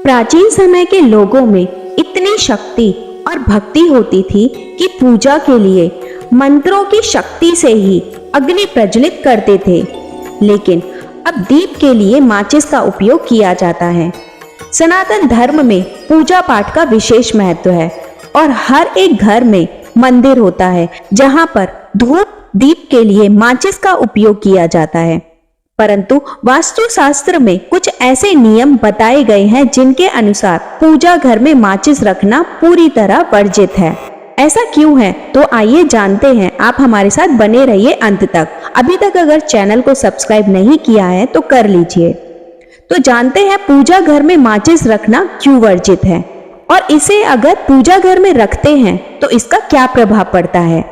प्राचीन समय के लोगों में इतनी शक्ति और भक्ति होती थी कि पूजा के लिए मंत्रों की शक्ति से ही अग्नि प्रज्वलित करते थे। लेकिन अब दीप के लिए माचिस का उपयोग किया जाता है। सनातन धर्म में पूजा पाठ का विशेष महत्व है और हर एक घर में मंदिर होता है जहां पर धूप दीप के लिए माचिस का उपयोग किया जाता है। परंतु वास्तुशास्त्र में कुछ ऐसे नियम बताए गए हैं जिनके अनुसार पूजा घर में माचिस रखना पूरी तरह वर्जित है। ऐसा क्यों है तो आइए जानते हैं। आप हमारे साथ बने रहिए अंत तक। अभी तक अगर चैनल को सब्सक्राइब नहीं किया है तो कर लीजिए। तो जानते हैं पूजा घर में माचिस रखना क्यों वर्जित है और इसे अगर पूजा घर में रखते हैं तो इसका क्या प्रभाव पड़ता है।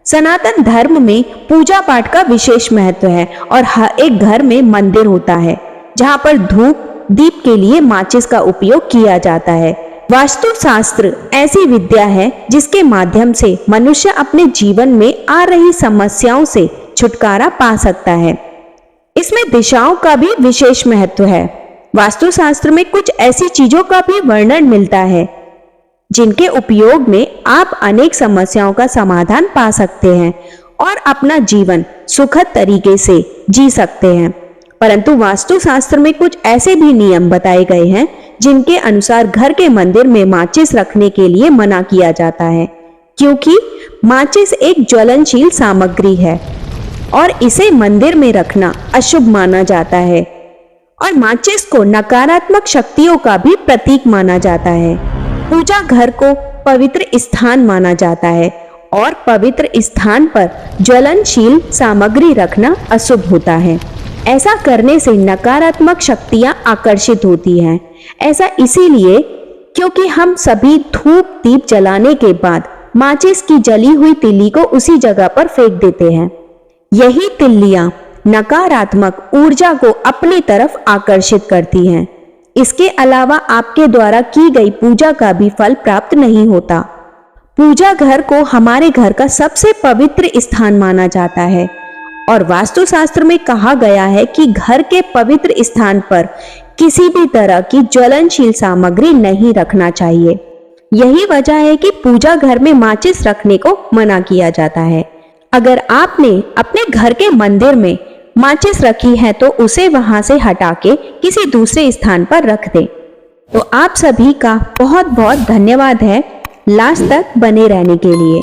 सनातन धर्म में पूजा पाठ का विशेष महत्व है और हर एक घर में मंदिर होता है जहां पर धूप दीप के लिए माचिस का उपयोग किया जाता है। वास्तुशास्त्र ऐसी विद्या है जिसके माध्यम से मनुष्य अपने जीवन में आ रही समस्याओं से छुटकारा पा सकता है। इसमें दिशाओं का भी विशेष महत्व है। वास्तुशास्त्र में कुछ ऐसी चीजों का भी वर्णन मिलता है जिनके उपयोग में आप अनेक समस्याओं का समाधान पा सकते हैं और अपना जीवन सुखद तरीके से जी सकते हैं। परंतु वास्तुशास्त्र में कुछ ऐसे भी नियम बताए गए हैं जिनके अनुसार घर के मंदिर में माचिस रखने के लिए मना किया जाता है, क्योंकि माचिस एक ज्वलनशील सामग्री है और इसे मंदिर में रखना अशुभ माना जाता है और माचिस को नकारात्मक शक्तियों का भी प्रतीक माना जाता है। पूजा घर को पवित्र स्थान माना जाता है और पवित्र स्थान पर ज्वलनशील सामग्री रखना अशुभ होता है। ऐसा करने से नकारात्मक शक्तियां आकर्षित होती हैं। ऐसा इसीलिए क्योंकि हम सभी धूप दीप जलाने के बाद माचिस की जली हुई तिल्ली को उसी जगह पर फेंक देते हैं। यही तिल्लियां नकारात्मक ऊर्जा को अपनी तरफ आकर्षित करती हैं। इसके अलावा आपके द्वारा की गई पूजा का भी फल प्राप्त नहीं होता। पूजा घर को हमारे घर का सबसे पवित्र स्थान माना जाता है और वास्तुशास्त्र में कहा गया है कि घर के पवित्र स्थान पर किसी भी तरह की ज्वलनशील सामग्री नहीं रखना चाहिए। यही वजह है कि पूजा घर में माचिस रखने को मना किया जाता है। अगर आपने अपने घर के मंदिर में माचिस रखी है तो उसे वहां से हटा के किसी दूसरे स्थान पर रख दें। तो आप सभी का बहुत बहुत धन्यवाद है लास्ट तक बने रहने के लिए।